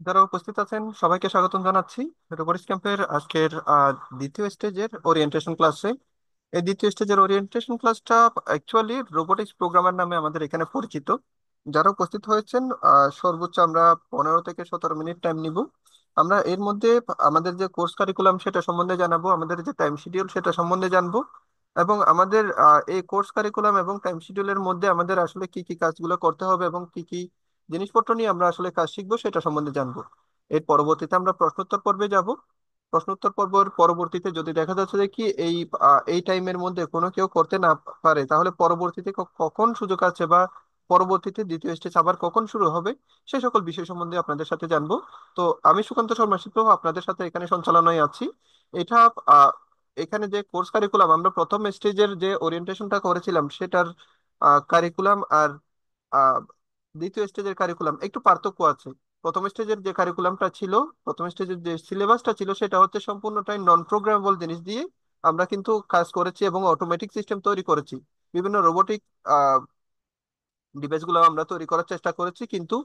যারা উপস্থিত আছেন সবাইকে স্বাগতম জানাচ্ছি রোবোটিক্স ক্যাম্পের আজকের দ্বিতীয় স্টেজের ওরিয়েন্টেশন ক্লাসে। এই দ্বিতীয় স্টেজের ওরিয়েন্টেশন ক্লাসটা অ্যাকচুয়ালি রোবোটিক্স প্রোগ্রামার নামে আমাদের এখানে পরিচিত। যারা উপস্থিত হয়েছেন সর্বোচ্চ আমরা 15 থেকে 17 মিনিট টাইম নিব। আমরা এর মধ্যে আমাদের যে কোর্স কারিকুলাম সেটা সম্বন্ধে জানাবো, আমাদের যে টাইম শিডিউল সেটা সম্বন্ধে জানবো, এবং আমাদের এই কোর্স কারিকুলাম এবং টাইম শিডিউলের মধ্যে আমাদের আসলে কি কি কাজগুলো করতে হবে এবং কি কি জিনিসপত্র নিয়ে আমরা আসলে কাজ শিখবো সেটা সম্বন্ধে জানবো। এর পরবর্তীতে আমরা প্রশ্নোত্তর পর্বে যাব। প্রশ্নোত্তর পর্বের পরবর্তীতে যদি দেখা যাচ্ছে যে কি এই টাইমের মধ্যে কোনো কেউ করতে না পারে, তাহলে পরবর্তীতে কখন সুযোগ আছে বা পরবর্তীতে দ্বিতীয় স্টেজ আবার কখন শুরু হবে সে সকল বিষয় সম্বন্ধে আপনাদের সাথে জানবো। তো আমি সুকান্ত শর্মা শিল্প আপনাদের সাথে এখানে সঞ্চালনায় আছি। এটা আহ, এখানে যে কোর্স কারিকুলাম আমরা প্রথম স্টেজের যে ওরিয়েন্টেশনটা করেছিলাম সেটার কারিকুলাম আর আহ, দ্বিতীয় স্টেজের কারিকুলাম একটু পার্থক্য আছে। প্রথম স্টেজের যে কারিকুলামটা ছিল, প্রথম স্টেজের যে সিলেবাসটা ছিল সেটা হচ্ছে সম্পূর্ণটাই নন প্রোগ্রামেবল জিনিস দিয়ে আমরা কিন্তু কাজ করেছি এবং অটোমেটিক সিস্টেম তৈরি করেছি। বিভিন্ন রোবোটিক ডিভাইস গুলো আমরা তৈরি করার চেষ্টা করেছি, কিন্তু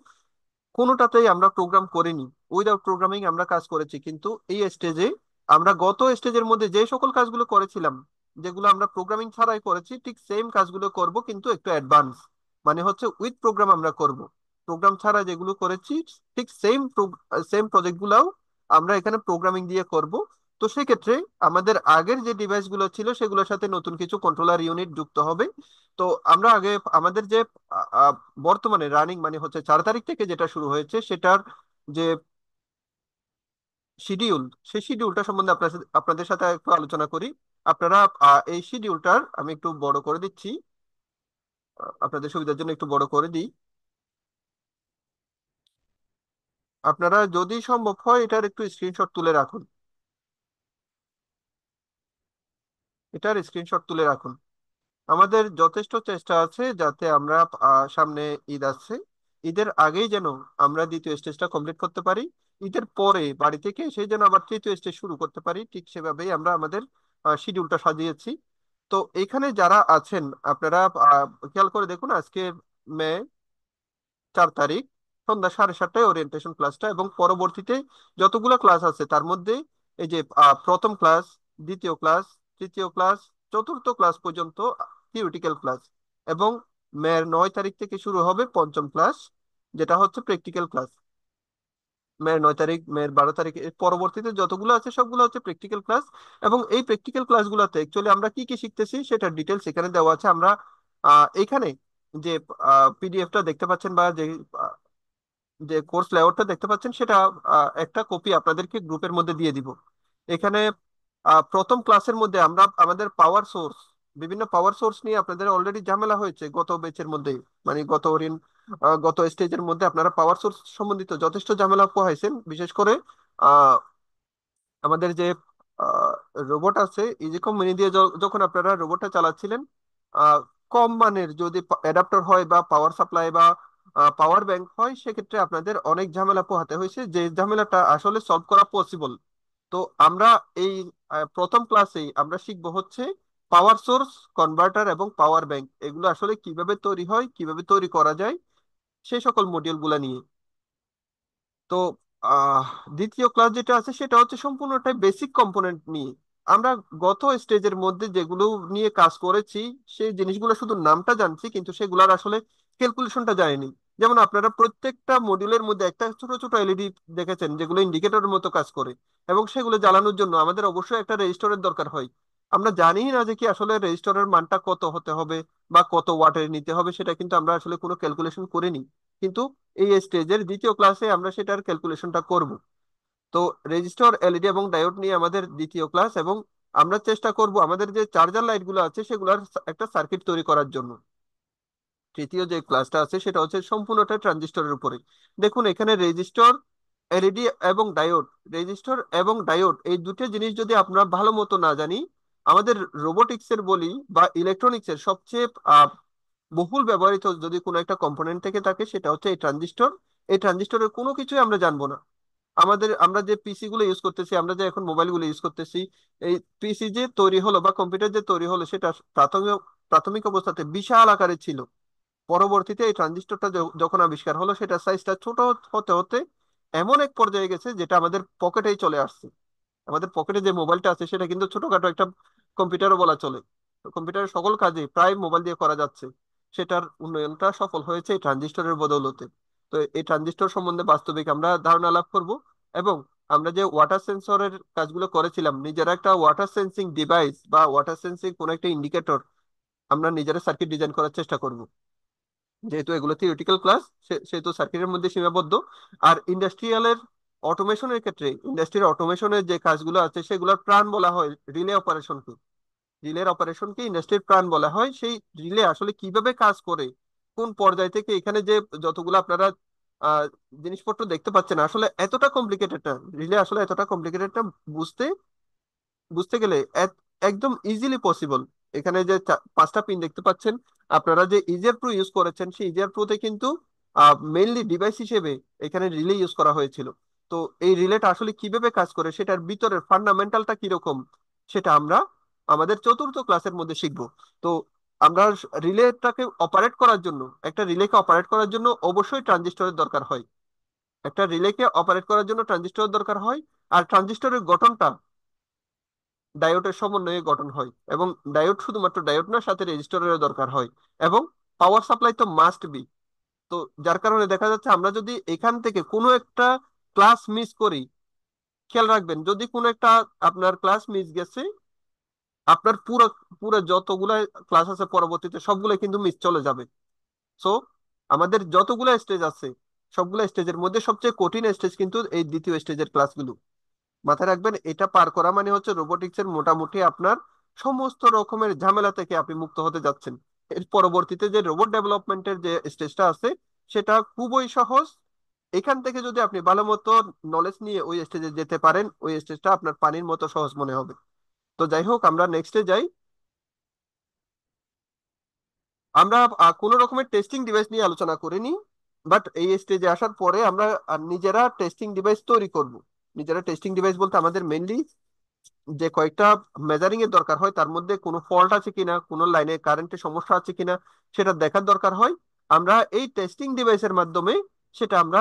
কোনোটাতেই আমরা প্রোগ্রাম করিনি। উইদাউট প্রোগ্রামিং আমরা কাজ করেছি। কিন্তু এই স্টেজে আমরা গত স্টেজের মধ্যে যে সকল কাজগুলো করেছিলাম, যেগুলো আমরা প্রোগ্রামিং ছাড়াই করেছি, ঠিক সেম কাজগুলো করব কিন্তু একটু অ্যাডভান্স। মানে হচ্ছে উইথ প্রোগ্রাম আমরা করব। প্রোগ্রাম ছাড়া যেগুলো করেছি ঠিক সেম প্রজেক্ট গুলাও আমরা এখানে প্রোগ্রামিং দিয়ে করব। তো সেক্ষেত্রে আমাদের আগের যে ডিভাইস গুলো ছিল সেগুলোর সাথে নতুন কিছু কন্ট্রোলার ইউনিট যুক্ত হবে। তো আমরা আগে আমাদের যে বর্তমানে রানিং মানে হচ্ছে 4 তারিখ থেকে যেটা শুরু হয়েছে সেটার যে শিডিউল, সেই শিডিউলটা সম্বন্ধে আপনাদের সাথে একটু আলোচনা করি। আপনারা এই শিডিউলটার আমি একটু বড় করে দিচ্ছি, আপনাদের সুবিধার জন্য একটু বড় করে দিই। আপনারা যদি সম্ভব হয় এটার একটু স্ক্রিনশট তুলে রাখুন, এটার স্ক্রিনশট তুলে রাখুন। আমাদের যথেষ্ট চেষ্টা আছে যাতে আমরা সামনে ঈদ আসছে, ঈদের আগেই যেন আমরা দ্বিতীয় স্টেজটা কমপ্লিট করতে পারি। ঈদের পরে বাড়ি থেকে সেই যেন আবার তৃতীয় স্টেজ শুরু করতে পারি, ঠিক সেভাবেই আমরা আমাদের শিডিউলটা সাজিয়েছি। তো এখানে যারা আছেন আপনারা খেয়াল করে দেখুন, আজকে মে 4 তারিখ সন্ধ্যা 7:30টায় ওরিয়েন্টেশন ক্লাসটা, এবং পরবর্তীতে যতগুলো ক্লাস আছে তার মধ্যে এই যে প্রথম ক্লাস, দ্বিতীয় ক্লাস, তৃতীয় ক্লাস, চতুর্থ ক্লাস পর্যন্ত থিওরিটিক্যাল ক্লাস, এবং মের 9 তারিখ থেকে শুরু হবে পঞ্চম ক্লাস, যেটা হচ্ছে প্র্যাকটিক্যাল ক্লাস। মের 9 তারিখ, মের 12 তারিখ এর পরবর্তীতে যতগুলো আছে সবগুলো হচ্ছে প্র্যাকটিক্যাল ক্লাস। এবং এই প্র্যাকটিক্যাল ক্লাসগুলোতে অ্যাকচুয়ালি আমরা কি কি শিখতেছি সেটার ডিটেলস এখানে দেওয়া আছে। আমরা এখানে যে পিডিএফটা দেখতে পাচ্ছেন বা যে কোর্স লেআউটটা দেখতে পাচ্ছেন সেটা একটা কপি আপনাদেরকে গ্রুপের মধ্যে দিয়ে দিব। এখানে প্রথম ক্লাসের মধ্যে আমরা আমাদের পাওয়ার সোর্স, বিভিন্ন পাওয়ার সোর্স নিয়ে আপনাদের অলরেডি ঝামেলা হয়েছে গত ব্যাচের মধ্যে, মানে গত স্টেজের মধ্যে আপনারা পাওয়ার সোর্স সম্বন্ধিত যথেষ্ট ঝামেলা পোহাইছেন। বিশেষ করে আহ, আমাদের যে রোবট আছে ইজিকম মিনি দিয়ে যখন আপনারা রোবটটা চালাচ্ছিলেন, আহ, কম মানের যদি অ্যাডাপ্টার হয় বা পাওয়ার সাপ্লাই বা পাওয়ার ব্যাংক হয় সেক্ষেত্রে আপনাদের অনেক ঝামেলা পোহাতে হয়েছে, যে ঝামেলাটা আসলে সলভ করা পসিবল। তো আমরা এই প্রথম ক্লাসেই আমরা শিখবো হচ্ছে পাওয়ার সোর্স, কনভার্টার এবং পাওয়ার ব্যাংক এগুলো আসলে কিভাবে তৈরি হয়, কিভাবে তৈরি করা যায় সেই সকল মডিউল গুলা নিয়ে। তো আহ দ্বিতীয় ক্লাস যেটা আছে সেটা হচ্ছে সম্পূর্ণটাই বেসিক কম্পোনেন্ট নিয়ে। আমরা গত স্টেজের মধ্যে যেগুলো নিয়ে কাজ করেছি সেই জিনিসগুলো শুধু নামটা জানছি, কিন্তু সেগুলোর আসলে ক্যালকুলেশনটা জানিনি। যেমন আপনারা প্রত্যেকটা মডিউলের মধ্যে একটা ছোট ছোট এলইডি দেখেছেন যেগুলো ইন্ডিকেটরের মতো কাজ করে, এবং সেগুলো জ্বালানোর জন্য আমাদের অবশ্যই একটা রেজিস্টরের দরকার হয়। আমরা জানি না যে কি আসলে রেজিস্টরের মানটা কত হতে হবে বা কত ওয়াটের নিতে হবে, সেটা কিন্তু আমরা আসলে কোনো ক্যালকুলেশন করিনি। কিন্তু এই স্টেজের দ্বিতীয় ক্লাসে আমরা সেটার ক্যালকুলেশনটা করব। তো রেজিস্টর, এলইডি এবং ডায়োড নিয়ে আমাদের দ্বিতীয় ক্লাস, এবং আমরা চেষ্টা করব আমাদের যে চার্জার লাইট গুলো আছে সেগুলোর একটা সার্কিট তৈরি করার জন্য। তৃতীয় যে ক্লাসটা আছে সেটা হচ্ছে সম্পূর্ণটা ট্রানজিস্টরের উপরে। দেখুন এখানে রেজিস্টর, এলইডি এবং ডায়োড, রেজিস্টর এবং ডায়োড এই দুটো জিনিস যদি আমরা ভালো মতো না জানি, আমাদের রোবোটিক্স এর বলি বা ইলেকট্রনিক্স এর সবচেয়ে বহুল ব্যবহৃত যদি কোনো একটা কম্পোনেন্ট থেকে থাকে সেটা হচ্ছে এই ট্রানজিস্টর। এই ট্রানজিস্টরের কোনো কিছুই আমরা জানবো না। আমরা যে পিসি গুলো ইউজ করতেছি, আমরা যে এখন মোবাইল গুলো ইউজ করতেছি, এই পিসি যে তৈরি হলো বা কম্পিউটার যে তৈরি হলো সেটা প্রাথমিক প্রাথমিক অবস্থাতে বিশাল আকারে ছিল। পরবর্তীতে এই ট্রানজিস্টরটা যখন আবিষ্কার হলো সেটা সাইজটা ছোট হতে হতে এমন এক পর্যায়ে গেছে যেটা আমাদের পকেটেই চলে আসছে। আমাদের পকেটে যে মোবাইলটা আছে সেটা কিন্তু ছোটখাটো একটা কম্পিউটারও বলা চলে। তো কম্পিউটারের সকল কাজে প্রায় মোবাইল দিয়ে করা যাচ্ছে। সেটার উন্নয়নটা সফল হয়েছে এই ট্রানজিস্টরের বদৌলতে। তো এই ট্রানজিস্টর সম্বন্ধে বাস্তবিক আমরা ধারণা লাভ করব। এবং আমরা যে ওয়াটার সেন্সরের কাজগুলো করেছিলাম, নিজেরা একটা ওয়াটার সেন্সিং ডিভাইস বা ওয়াটার সেন্সিং কোন একটা ইন্ডিকেটর আমরা নিজেরা সার্কিট ডিজাইন করার চেষ্টা করব। যেহেতু এগুলো থিওরিটিক্যাল ক্লাস, সেহেতু সার্কিটের মধ্যে সীমাবদ্ধ। আর ইন্ডাস্ট্রিয়ালের অটোমেশনের ক্ষেত্রে, ইন্ডাস্ট্রির অটোমেশনের যে কাজগুলো আছে সেগুলোর প্রাণ বলা হয় রিলে অপারেশনকে। রিলের অপারেশনকে ইন্ডাস্ট্রির প্রাণ বলা হয়। সেই রিলে আসলে কিভাবে কাজ করে, কোন পর্যায় থেকে এখানে যে যতগুলো আপনারা আহ, জিনিসপত্র দেখতে পাচ্ছেন, আসলে এতটা কমপ্লিকেটেড না। রিলে আসলে এতটা কমপ্লিকেটেড না। বুঝতে বুঝতে গেলে একদম ইজিলি পসিবল। এখানে যে 5টা পিন দেখতে পাচ্ছেন, আপনারা যে ইজিয়ার প্রো ইউজ করেছেন, সেই ইজিয়ার প্রোতে কিন্তু মেইনলি ডিভাইস হিসেবে এখানে রিলে ইউজ করা হয়েছিল। তো এই রিলেটা আসলে কিভাবে কাজ করে, সেটার ভিতরের ফান্ডামেন্টালটা কিরকম, সেটা আমরা আমাদের চতুর্থ ক্লাসের মধ্যে শিখবো। তো আমরা রিলেটাকে অপারেট করার জন্য, একটা রিলেকে অপারেট করার জন্য অবশ্যই ট্রানজিস্টরের দরকার হয়। একটা রিলেকে অপারেট করার জন্য ট্রানজিস্টরের দরকার হয়। আর ট্রানজিস্টরের গঠনটা ডায়োডের সমন্বয়ে গঠন হয়। এবং ডায়োড শুধুমাত্র ডায়োড না, সাথে রেজিস্টরেরও দরকার হয়। এবং পাওয়ার সাপ্লাই তো মাস্ট বি। তো যার কারণে দেখা যাচ্ছে আমরা যদি এখান থেকে কোনো একটা ক্লাস মিস করি, খেয়াল রাখবেন যদি কোনো একটা আপনার ক্লাস মিস গেছে, আপনার পুরো পুরো যতগুলা ক্লাস আছে পরবর্তীতে সবগুলো কিন্তু মিস চলে যাবে। সো আমাদের যতগুলা স্টেজ আছে, সবগুলা স্টেজের মধ্যে সবচেয়ে কঠিন স্টেজ কিন্তু এই দ্বিতীয় স্টেজের ক্লাসগুলো। মাথায় রাখবেন, এটা পার করা মানে হচ্ছে রোবোটিক্সের মোটামুটি আপনার সমস্ত রকমের ঝামেলা থেকে আপনি মুক্ত হতে যাচ্ছেন। এর পরবর্তীতে যে রোবট ডেভেলপমেন্টের যে স্টেজটা আছে, সেটা খুবই সহজ। এখান থেকে যদি আপনি ভালো মতো নলেজ নিয়ে ওই স্টেজে যেতে পারেন, ওই স্টেজটা আপনার পানির মতো সহজ মনে হবে। তো যাই হোক, আমরা নেক্সটে যাই। আমরা কোনো রকমের টেস্টিং ডিভাইস নিয়ে আলোচনা করিনি। বাট এই স্টেজে আসার পরে আমরা নিজেরা টেস্টিং ডিভাইস তৈরি করব। নিজেরা টেস্টিং ডিভাইস বলতে আমাদের মেইনলি যে কয়েকটা মেজারিং এর দরকার হয়, তার মধ্যে কোনো ফল্ট আছে কিনা, কোনো লাইনে কারেন্টের সমস্যা আছে কিনা, সেটা দেখার দরকার হয়। আমরা এই টেস্টিং ডিভাইসের মাধ্যমে সেটা আমরা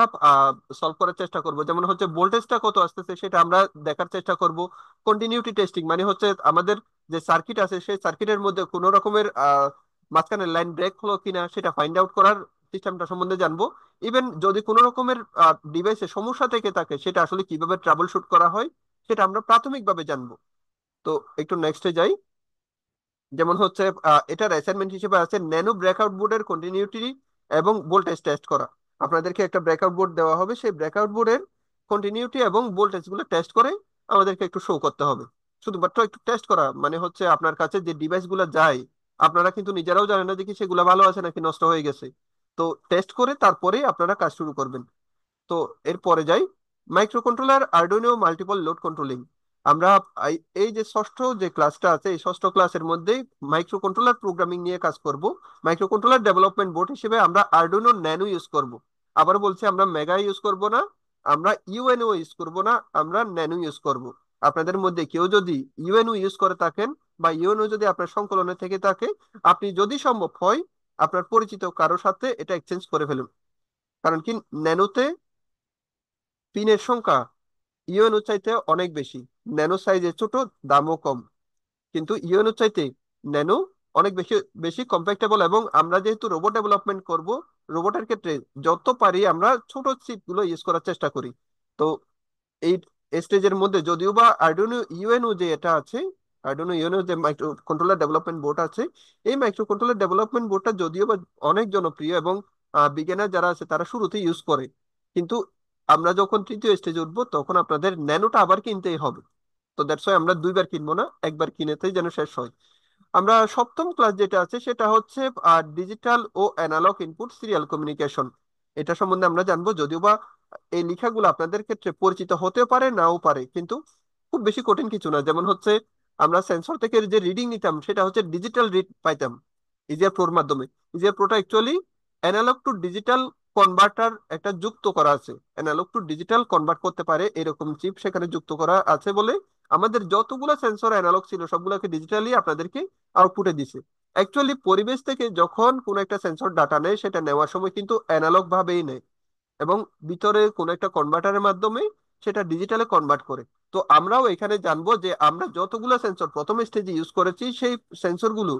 সলভ করার চেষ্টা করব। যেমন হচ্ছে ভোল্টেজটা কত আসতেছে সেটা আমরা দেখার চেষ্টা করব। কন্টিনিউটি টেস্টিং মানে হচ্ছে আমাদের যে সার্কিট আছে সেই সার্কিটের মধ্যে কোনো রকমের মাঝখানে লাইন ব্রেক হলো কিনা সেটা ফাইন্ড আউট করার সিস্টেমটা সম্বন্ধে জানবো। ইভেন যদি কোনো রকমের ডিভাইসে সমস্যা থেকে থাকে, সেটা আসলে কিভাবে ট্রাবল শুট করা হয় সেটা আমরা প্রাথমিকভাবে জানবো। তো একটু নেক্সটে যাই। যেমন হচ্ছে এটার অ্যাসাইনমেন্ট হিসেবে আছে ন্যানো ব্রেকআউট বোর্ডের কন্টিনিউটি এবং ভোল্টেজ টেস্ট করা। আপনাদেরকে একটা ব্রেকআউট বোর্ড দেওয়া হবে, সেই ব্রেকআউট বোর্ডের কন্টিনিউটি এবং ভোল্টেজ গুলো টেস্ট করে আমাদেরকে একটু শো করতে হবে। শুধুমাত্র একটু টেস্ট করা মানে হচ্ছে আপনার কাছে যে ডিভাইস গুলো যায়, আপনারা কিন্তু নিজেরাও জানেন না যে কি সেগুলো ভালো আছে নাকি নষ্ট হয়ে গেছে। তো টেস্ট করে তারপরেই আপনারা কাজ শুরু করবেন। তো এরপরে যাই, micro controller Arduino multiple load controlling. আমরা এই যে ষষ্ঠ যে ক্লাসটা আছে, এই ষষ্ঠ ক্লাসের মধ্যেই মাইক্রো কন্ট্রোলার প্রোগ্রামিং নিয়ে কাজ করব। মাইক্রো কন্ট্রোলার ডেভেলপমেন্ট বোর্ড হিসেবে আমরা আরডুইনো ন্যানো ইউজ করব। আবার বলছি, আমরা মেগা ইউজ করব না, আমরা ইউএনও ইউজ করব না, আমরা ন্যানো ইউজ করব। আপনাদের মধ্যে কেউ যদি ইউএনও ইউজ করে থাকেন বা ইউএনও যদি আপনার সংকলনে থেকে থাকে, আপনি যদি সম্ভব হয় আপনার পরিচিত কারোর সাথে এটা এক্সচেঞ্জ করে ফেলুন। কারণ কি, ন্যানোতে পিনের সংখ্যা ইউএনও চাইতে অনেক বেশি। ন্যানো সাইজে ছোট, দামও কম। কিন্তু ইউএনও চাইতে ন্যানো অনেক বেশি বেশি কম্প্যাক্টেবল। এবং আমরা যেহেতু রোবট ডেভেলপমেন্ট করব, রোবটের ক্ষেত্রে যত পারি আমরা ছোট চিপ গুলো ইউজ করার চেষ্টা করি। তো এই স্টেজের মধ্যে যদিও বা আরডুইনো ইউএনও যে এটা আছে, আরডুইনো ইউএনও যে মাইক্রো কন্ট্রোলার ডেভেলপমেন্ট বোর্ড আছে, এই মাইক্রো কন্ট্রোলার ডেভেলপমেন্ট বোর্ডটা যদিও বা অনেক জনপ্রিয় এবং বিজ্ঞানীরা যারা আছে তারা শুরুতে ইউজ করে, কিন্তু আমরা যখন তৃতীয় স্টেজে উঠবো তখন আপনাদের ন্যানোটা আবার কিনতেই হবে। তো দ্যাটস ওয়াই আমরা দুইবার কিনবো না, একবার কিনেতেই যেন শেষ হয়। আমরা সপ্তম ক্লাস যেটা আছে সেটা হচ্ছে ডিজিটাল ও অ্যানালগ ইনপুট সিরিয়াল কমিউনিকেশন। এটা সম্বন্ধে আমরা জানবো। যদিও বা এই লেখাগুলো আপনাদের ক্ষেত্রে পরিচিত হতেও পারে নাও পারে, কিন্তু খুব বেশি কঠিন কিছু না। যেমন হচ্ছে আমরা সেন্সর থেকে যে রিডিং নিতাম সেটা হচ্ছে ডিজিটাল রিড পাইতাম ইজিআর প্রোর মাধ্যমে। ইজিআর প্রোটা actually analog to digital converter একটা যুক্ত করা আছে, অ্যানালগ টু ডিজিটাল কনভার্ট করতে পারে এরকম চিপ সেখানে যুক্ত করা আছে বলে আমাদের যতগুলো সেন্সর অ্যানালগ ছিল সবগুলোকে ডিজিটালি আপনাদেরকে আউটপুটে দিছে। অ্যাকচুয়ালি পরিবেশ থেকে যখন কোনো একটা সেন্সর ডাটা নেয়, সেটা নেওয়ার সময় কিন্তু অ্যানালগ ভাবেই নেয়। এবং ভিতরে কোনো একটা কনভার্টারের মাধ্যমে সেটা ডিজিটালে কনভার্ট করে। তো আমরাও এখানে জানবো যে আমরা যতগুলো সেন্সর প্রথম স্টেজে ইউজ করেছি সেই সেন্সরগুলো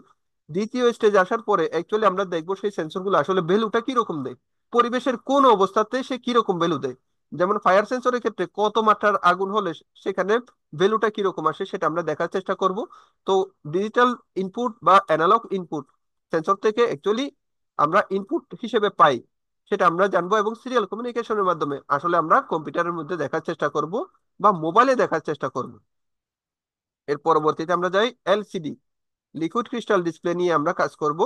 দ্বিতীয় স্টেজে আসার পরে অ্যাকচুয়ালি আমরা দেখবো সেই সেন্সরগুলো আসলে ভ্যালুটা কিরকম দেয়, পরিবেশের কোন অবস্থাতে সে কিরকম ভ্যালু দেয়। যেমন ফায়ার সেন্সরের ক্ষেত্রে কত মাত্রার আগুন হলে সেখানে ভ্যালুটা কিরকম আসে সেটা আমরা দেখার চেষ্টা করব। তো ডিজিটাল ইনপুট বা অ্যানালগ ইনপুট সেন্সর থেকে অ্যাকচুয়ালি আমরা ইনপুট হিসেবে পাই সেটা আমরা জানবো, এবং সিরিয়াল কমিউনিকেশনের মাধ্যমে আসলে আমরা কম্পিউটারের মধ্যে দেখার চেষ্টা করব বা মোবাইলে দেখার চেষ্টা করব। এর পরবর্তীতে আমরা যাই এলসিডি, লিকুইড ক্রিস্টাল ডিসপ্লে নিয়ে আমরা কাজ করব।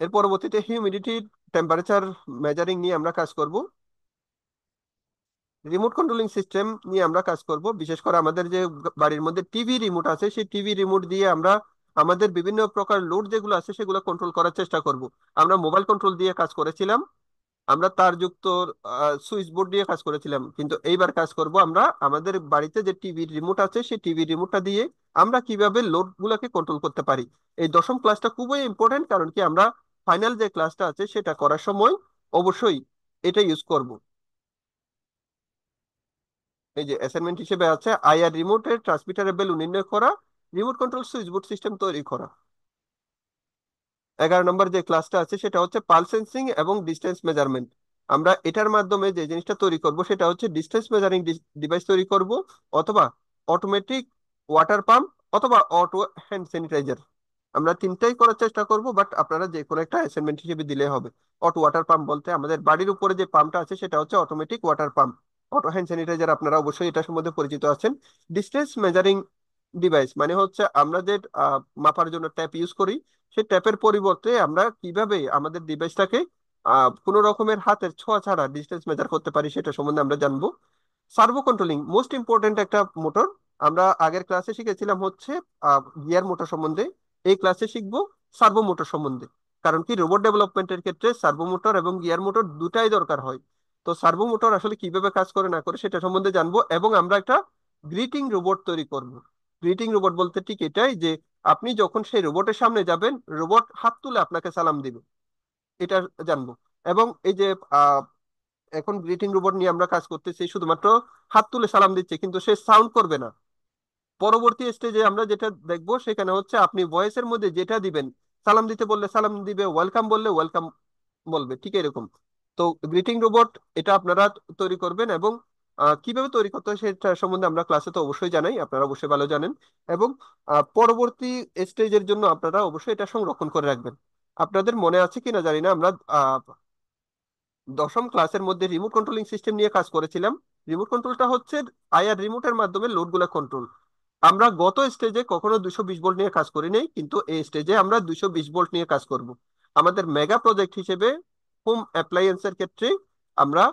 এর পরবর্তীতে হিউমিডিটি, টেম্পারেচার মেজারিং নিয়ে আমরা কাজ করব। রিমোট কন্ট্রোলিং সিস্টেম নিয়ে আমরা কাজ করব, বিশেষ করে আমাদের যে বাড়ির মধ্যে টিভি রিমোট আছে সেই টিভি রিমোট দিয়ে আমরা আমাদের বিভিন্ন প্রকার লোড যেগুলো আছে সেগুলো কন্ট্রোল করার চেষ্টা করব। আমরা মোবাইল কন্ট্রোল দিয়ে কাজ করেছিলাম, আমরা তারযুক্ত সুইচ বোর্ড দিয়ে কাজ করেছিলাম, কিন্তু এইবার কাজ করব আমরা আমাদের বাড়িতে যে টিভি রিমোট আছে সেই টিভি রিমোটটা দিয়ে আমরা কিভাবে লোড গুলাকে কন্ট্রোল করতে পারি। এই দশম ক্লাসটা খুবই ইম্পর্টেন্ট, কারণ কি আমরা ফাইনাল যে ক্লাসটা আছে সেটা করার সময় অবশ্যই এটা ইউজ করব। এই যে অ্যাসাইনমেন্ট হিসেবে আছে আইআর রিমোটের ট্রান্সমিটারের ভ্যালু নির্ণয় করা, remote control switch board system তৈরি করা। 11 নম্বর যে ক্লাসটা আছে সেটা হচ্ছে পালস সেন্সিং এবং ডিস্টেন্স মেজারমেন্ট। আমরা এটার মাধ্যমে যে জিনিসটা তৈরি করব সেটা হচ্ছে ডিস্টেন্স মেজারিং ডিভাইস তৈরি করব, অথবা অটোমেটিক ওয়াটার পাম্প, অথবা অটো হ্যান্ড স্যানিটাইজার। আমরা তিনটাই করার চেষ্টা করব, বাট আপনারা যে কোনো একটা অ্যাসাইনমেন্ট হিসেবে দিলে হবে। অটো ওয়াটার পাম্প বলতে আমাদের বাড়ির উপরে যে পাম্পটা আছে সেটা হচ্ছে automatic water pump. Auto hand sanitiser আপনারা অবশ্যই এটার সম্বন্ধে পরিচিত আছেন। ডিস্টেন্স মেজারিং ডিভাইস মানে হচ্ছে আমরা যে মাপার জন্য ট্যাপ ইউজ করি, সেই ট্যাপের পরিবর্তে আমরা কিভাবে আমাদের ডিভাইসটাকে কোনো রকমের হাতের ছোঁয়া ছাড়া ডিস্টেন্স মেজার করতে পারি সেটা সম্বন্ধে আমরা জানবো। সার্ভো কন্ট্রোলিং মোস্ট ইম্পর্টেন্ট একটা মোটর। আমরা আগের ক্লাসে শিখেছিলাম হচ্ছে গিয়ার মোটর সম্বন্ধে, এই ক্লাসে শিখবো সার্ভো মোটর সম্বন্ধে। কারণ কি রোবট ডেভেলপমেন্টের ক্ষেত্রে সার্ভো মোটর এবং গিয়ার মোটর দুটাই দরকার হয়। তো সার্ভো মোটর আসলে কিভাবে কাজ করে না করে সেটা সম্বন্ধে জানবো, এবং আমরা একটা গ্রিটিং রোবট তৈরি করব। গ্রিটিং রোবট বলতে ঠিক এটাই যে আপনি যখন সেই রোবটের সামনে যাবেন, রোবট হাত তুলে আপনাকে সালাম দিবে, এটা জানবো। এবং এই যে আহ, এখন গ্রিটিং রোবট নিয়ে আমরা কাজ করতেছি, শুধুমাত্র হাত তুলে সালাম দিচ্ছে কিন্তু সে সাউন্ড করবে না। পরবর্তী স্টেজে আমরা যেটা দেখবো সেখানে হচ্ছে আপনি ভয়েসের মধ্যে যেটা দিবেন, সালাম দিতে বললে সালাম দিবে, ওয়েলকাম বললে ওয়েলকাম বলবে, ঠিক এরকম। তো গ্রিটিং রোবট এটা আপনারা তৈরি করবেন, এবং কিভাবে তৈরি করতে হয় সেটা সম্বন্ধে আমরা ক্লাসে তো অবশ্যই জানাই, আপনারা অবশ্যই ভালো জানেন। এবং পরবর্তী স্টেজের জন্য আপনারা অবশ্যই এটা সংরক্ষণ করে রাখবেন। আপনাদের মনে আছে কিনা জানি না, আমরা দশম ক্লাসের মধ্যে রিমোট কন্ট্রোলিং সিস্টেম নিয়ে কাজ করেছিলাম। রিমোট কন্ট্রোলটা হচ্ছে আইআর রিমোটের মাধ্যমে লোডগুলো কন্ট্রোল। আমরা গত স্টেজে কখনো 220 ভোল্ট নিয়ে কাজ করি নাই, কিন্তু এই স্টেজে আমরা 220 ভোল্ট নিয়ে কাজ করব। আমাদের মেগা প্রজেক্ট হিসেবে হোম অ্যাপ্লায়েন্সের ক্ষেত্রে আমরা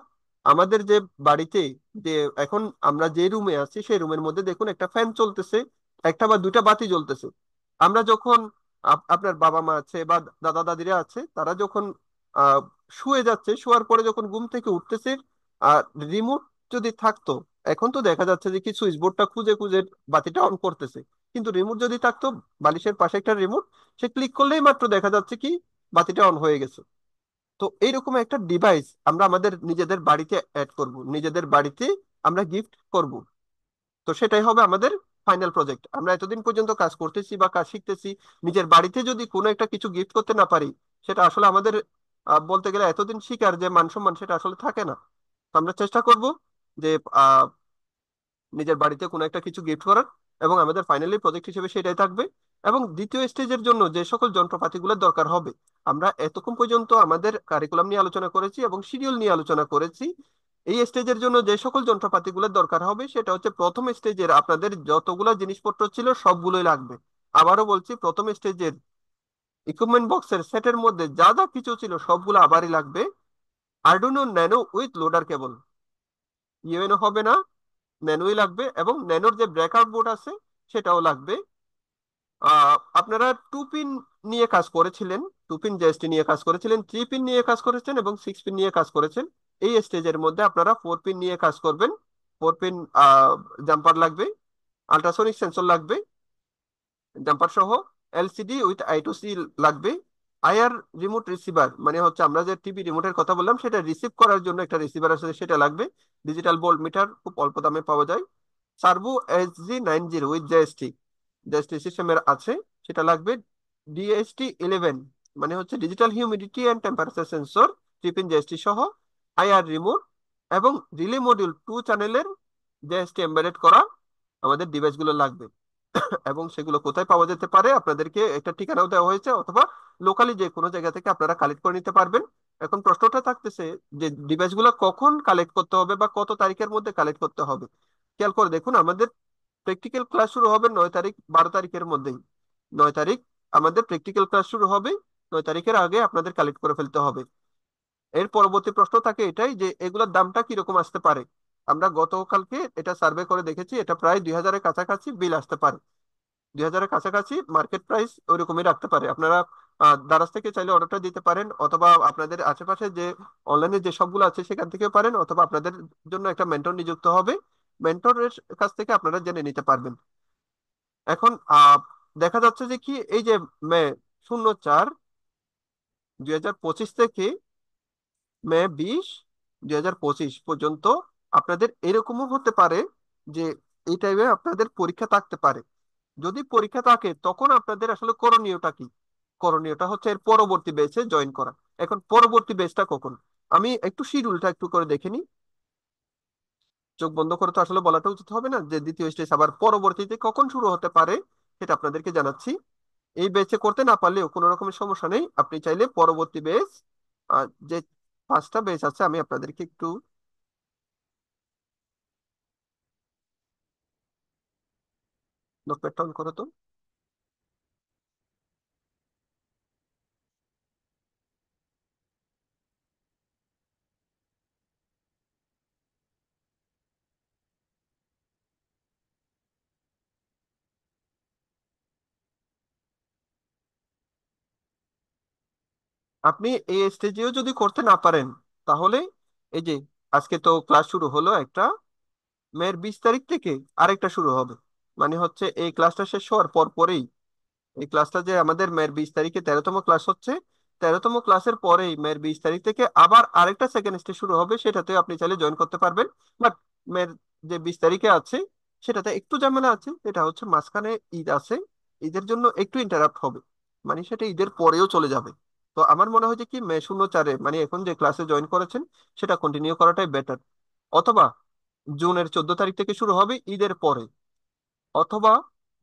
আমাদের যে বাড়িতে যে এখন আমরা যে রুমে আছি সেই রুমের মধ্যে দেখুন একটা ফ্যান চলতেছে, একটা বা দুইটা বাতি জ্বলতেছে। আমরা যখন আপনার বাবা মা আছে বা দাদা দাদিরা আছে, তারা যখন আহ শুয়ে যাচ্ছে, শোয়ার পরে যখন ঘুম থেকে উঠতেছে, আর রিমোট যদি থাকতো, এখন তো দেখা যাচ্ছে যে কি সুইচ বোর্ডটা খুঁজে খুঁজে বাতিটা অন করতেছে, কিন্তু রিমোট যদি থাকতো, বালিশের পাশে একটা রিমোট, সে ক্লিক করলেই মাত্র দেখা যাচ্ছে কি বাতিটা অন হয়ে গেছে। তো এইরকম একটা ডিভাইস আমরা আমাদের নিজেদের বাড়িতে অ্যাড করব, নিজেদের বাড়িতে আমরা গিফট করব। তো সেটাই হবে আমাদের ফাইনাল প্রজেক্ট। আমরা এতদিন পর্যন্ত কাজ করতেছি বা কাজ শিখতেছি, নিজের বাড়িতে যদি কোনো একটা কিছু গিফট করতে না পারি, সেটা আসলে আমাদের বলতে গেলে এতদিন শিকার যে মান সম্মান সেটা আসলে থাকে না। তো আমরা চেষ্টা করব যে আহ, নিজের বাড়িতে কোনো একটা কিছু গিফট করার, এবং আমাদের ফাইনালি প্রজেক্ট হিসেবে সেটাই থাকবে। এবং দ্বিতীয় স্টেজের জন্য যে সকল যন্ত্রপাতিগুলোর দরকার হবে, আমরা এতক্ষণ পর্যন্ত আমাদের কারিকুলাম নিয়ে আলোচনা করেছি এবং শিডিউল নিয়ে আলোচনা করেছি। এই স্টেজের জন্য যে সকল যন্ত্রপাতিগুলোর দরকার হবে সেটা হচ্ছে প্রথম স্টেজের আপনাদের যতগুলো জিনিসপত্র ছিল সবগুলোই লাগবে। আবারও বলছি, প্রথম স্টেজের ইকুইপমেন্ট বক্সের সেটের মধ্যে যা যা কিছু ছিল সবগুলো আবারই লাগবে। Arduino nano with loader cable, UNO হবে না, ন্যানোই লাগবে। এবং ন্যানোর যে ব্রেকআউট বোর্ড আছে সেটাও লাগবে। আপনারা 2 পিন নিয়ে কাজ করেছিলেন, 2 পিন জিএসটি নিয়ে কাজ করেছিলেন, 3 পিন নিয়ে কাজ করেছেন এবং 6 পিন নিয়ে কাজ করেছেন। এই স্টেজের মধ্যে আপনারা 4 পিন নিয়ে কাজ করবেন। 4 পিন জাম্পার লাগবে, আল্ট্রাসনিক সেন্সর লাগবে জাম্পার সহ, এলসিডি উইথ I2C লাগবে, আইআর রিমোট রিসিভার মানে হচ্ছে আমরা যে টিভি রিমোটের কথা বললাম, সেটা রিসিভ করার জন্য একটা রিসিভার আছে, সেটা লাগবে। ডিজিটাল ভোল্ট মিটার খুব অল্প দামে পাওয়া যায়। Servo SG90 with GST, GST সিস্টেমের আছে, সেটা লাগবে। DHT11 মানে হচ্ছে digital humidity and temperature sensor, 3 pin GST সহ, আইআর রিমোট এবং রিলে মডিউল 2 চ্যানেলের জিএসটি এমবেডেড করা আমাদের ডিভাইসগুলো লাগবে। এবং সেগুলো কোথায় পাওয়া যেতে পারে, আপনাদেরকে একটা ঠিকানাও দেওয়া হয়েছে, অথবা লোকালি যে কোনো জায়গা থেকে আপনারা কালেক্ট করে নিতে পারবেন। এখন প্রশ্নটা থাকতেছে যে ডিভাইসগুলো কখন কালেক্ট করতে হবে বা কত তারিখের মধ্যে কালেক্ট করতে হবে। খেয়াল করে দেখুন, আমাদের প্র্যাকটিক্যাল ক্লাস শুরু হবে 9 তারিখ 12 তারিখের মধ্যেই। 9 তারিখ আমাদের প্র্যাকটিক্যাল ক্লাস শুরু হবে, 9 তারিখের আগে আপনাদের কালেক্ট করে ফেলতে হবে। এর পরবর্তী প্রশ্ন থাকে এটাই যে এগুলোর দামটা কিরকম আসতে পারে। আমরা গতকালকে এটা সার্ভে করে দেখেছি, এটা প্রায় 2000-এর কাছাকাছি বিল আসতে পারে। 2000-এর কাছাকাছি মার্কেট প্রাইস ওইরকমই রাখতে পারে। আপনারা দারাজ থেকে চাইলে অর্ডারটা দিতে পারেন, অথবা আপনাদের আশেপাশে যে অনলাইনে যে সবগুলো আছে সেখান থেকেও পারেন, অথবা আপনাদের জন্য একটা মেন্টর নিযুক্ত হবে, মেন্টরের কাছ থেকে আপনারা জেনে নিতে পারবেন। এখন দেখা যাচ্ছে যে কি, এই যে মে 04/2025 থেকে মে 20 2025 পর্যন্ত আপনাদের এরকমও হতে পারে যে এই টাইমে আপনাদের পরীক্ষা থাকতে পারে। যদি পরীক্ষা থাকে তখন আপনাদের আসলে করণীয়টা কি? করণীয়টা হচ্ছে এর পরবর্তী ব্যাচে জয়েন করা। এখন পরবর্তী ব্যাচটা কখন, আমি একটু শিডিউলটা একটু করে দেখে নিই। চোখ বন্ধ করে তো আসলে বলাটা উচিত হবে না যে দ্বিতীয় স্টেজ আবার পরবর্তীতে কখন শুরু হতে পারে, সেটা আপনাদেরকে জানাচ্ছি। এই ব্যাচে করতে না পারলেও কোনো রকমের সমস্যা নেই, আপনি চাইলে পরবর্তী ব্যাচ, যে 5টা ব্যাচ আছে, আমি আপনাদেরকে একটু নোটপ্যাডটা অন করো তো। আপনি এই স্টেজেও যদি করতে না পারেন, তাহলে এই যে আজকে তো ক্লাস শুরু হলো একটা, মে 20 তারিখ থেকে আরেকটা শুরু হবে। মানে হচ্ছে এই ক্লাসটা শেষ হওয়ার পর পরেই, এই ক্লাসটা যে আমাদের মে 20 তারিখে 13তম ক্লাস হচ্ছে, 13তম ক্লাসের পরেই মে 20 তারিখ থেকে আবার আরেকটা সেকেন্ড স্টেজ শুরু হবে, সেটাতে আপনি চাইলে জয়েন করতে পারবেন। বাট মে যে 20 তারিখে আছে সেটাতে একটু ঝামেলা আছে, এটা হচ্ছে মাঝখানে ঈদ আছে, ঈদের জন্য একটু ইন্টারাপ্ট হবে, মানে সেটা ঈদের পরেও চলে যাবে। তো আমার মনে হয় যে কি মে 04-এ মানে এখন যে ক্লাসে জয়েন করেছেন সেটা কন্টিনিউ করাটাই বেটার। অথবা জুনের 14 তারিখ থেকে শুরু হবে ঈদের পরে, অথবা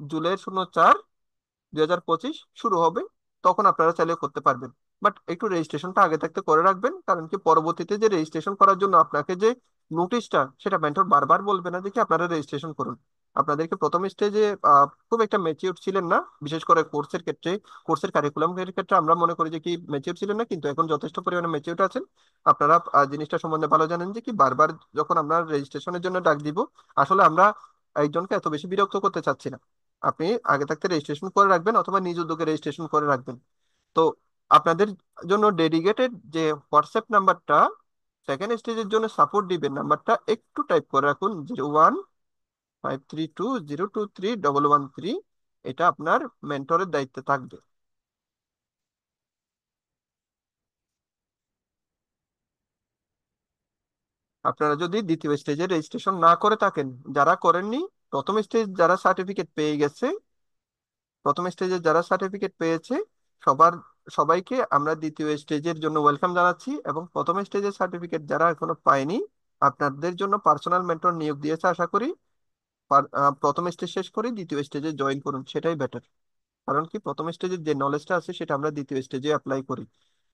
জুলাইয়ের 04/2025 শুরু হবে, তখন আপনারা চাইলে করতে পারবেন। বাট একটু রেজিস্ট্রেশনটা আগে থাকতে করে রাখবেন, কারণ কি পরবর্তীতে যে রেজিস্ট্রেশন করার জন্য আপনাকে যে নোটিশটা, সেটা মেন্টর বারবার বলবে না দেখি আপনারা রেজিস্ট্রেশন করুন। আপনাদেরকে প্রথম স্টেজে খুব একটা ম্যাচিউর ছিলেন না, বিশেষ করে কোর্সের ক্ষেত্রে, কোর্সের কারিকুলাম এর ক্ষেত্রে আমরা মনে করি যে কি ম্যাচিউর ছিলেন না, কিন্তু এখন যথেষ্ট পরিমাণে ম্যাচিউর আছেন। আপনারা জিনিসটা সম্বন্ধে ভালো জানেন যে কি বারবার যখন আমরা রেজিস্ট্রেশনের জন্য ডাক দিব, আসলে আমরা একজনকে এত বেশি বিরক্ত করতে চাচ্ছি না। আপনি আগে থাকতে রেজিস্ট্রেশন করে রাখবেন, অথবা নিজ উদ্যোগে রেজিস্ট্রেশন করে রাখবেন। তো আপনাদের জন্য ডেডিকেটেড যে হোয়াটসঅ্যাপ নাম্বারটা সেকেন্ড স্টেজের জন্য সাপোর্ট দিবেন, নাম্বারটা একটু টাইপ করে রাখুন, 015320231113। এটা আপনার মেন্টরের দায়িত্বে থাকবে। আপনারা যদি দ্বিতীয় স্টেজে রেজিস্ট্রেশন না করে থাকেন, যারা করেননি, প্রথম স্টেজ যারা সার্টিফিকেট পেয়ে গেছে, প্রথম স্টেজে যারা সার্টিফিকেট পেয়েছে সবার সবাইকে আমরা দ্বিতীয় স্টেজের জন্য ওয়েলকাম জানাচ্ছি। এবং প্রথম স্টেজের সার্টিফিকেট যারা এখনো পায়নি, আপনাদের জন্য পার্সোনাল মেন্টর নিয়োগ দিয়েছে আশা করি। প্রথম স্টেজ শেষ করে দ্বিতীয় স্টেজে জয়েন করুন, সেটাই বেটার। কারণ কি প্রথম স্টেজের যে নলেজটা আছে সেটা আমরা দ্বিতীয় স্টেজে অ্যাপ্লাই করি।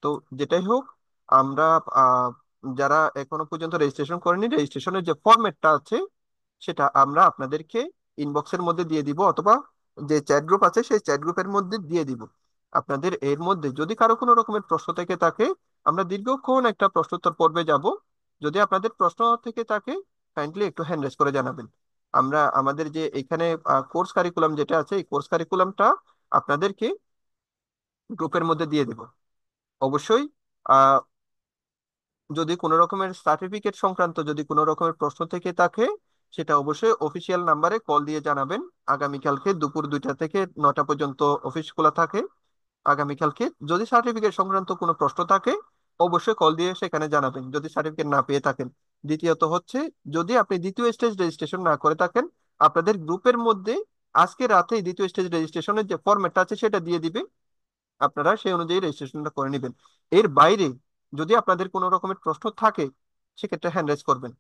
তো যেটাই হোক, আমরা আহ, যারা এখনো পর্যন্ত রেজিস্ট্রেশন করেনি, রেজিস্ট্রেশনের যে ফরম্যাটটা আছে সেটা আমরা আপনাদেরকে ইনবক্সের মধ্যে দিয়ে দিব, অথবা যে চ্যাট গ্রুপ আছে সেই চ্যাট গ্রুপের মধ্যে দিয়ে দিব। আপনাদের এর মধ্যে যদি কারো কোনো রকমের প্রশ্ন থেকে থাকে, আমরা দীর্ঘক্ষণ একটা প্রশ্নোত্তর পর্বে যাব। যদি আপনাদের প্রশ্ন থেকে থাকে, কাইন্ডলি একটু হ্যান্ড রেজ করে জানাবেন। আমরা আমাদের যে এখানে কোর্স কারিকুলাম যেটা আছে, এই কোর্স কারিকুলামটা আপনাদেরকে গ্রুপের মধ্যে দিয়ে দেব। অবশ্যই আহ, যদি কোনো রকমের সার্টিফিকেট সংক্রান্ত যদি কোনো রকমের প্রশ্ন থেকে থাকে, সেটা অবশ্যই অফিসিয়াল নাম্বারে কল দিয়ে জানাবেন। আগামীকালকে দুপুর 2টা থেকে 9টা পর্যন্ত অফিস খোলা থাকে। আগামীকালকে। যদি সার্টিফিকেট সংক্রান্ত কোনো প্রশ্ন থাকে অবশ্যই কল দিয়ে সেখানে জানাবেন যদি সার্টিফিকেট না পেয়ে থাকেন। দ্বিতীয়ত হচ্ছে, যদি আপনি দ্বিতীয় স্টেজ রেজিস্ট্রেশন না করে থাকেন, আপনাদের গ্রুপের মধ্যে আজকে রাতে দ্বিতীয় স্টেজ রেজিস্ট্রেশনের যে ফরম্যাটটা আছে সেটা দিয়ে দিবে, আপনারা সেই অনুযায়ী রেজিস্ট্রেশনটা করে নেবেন। এর বাইরে যদি আপনাদের কোনো রকমের প্রশ্ন থাকে সেক্ষেত্রে হ্যান্ড রাইজ করবেন।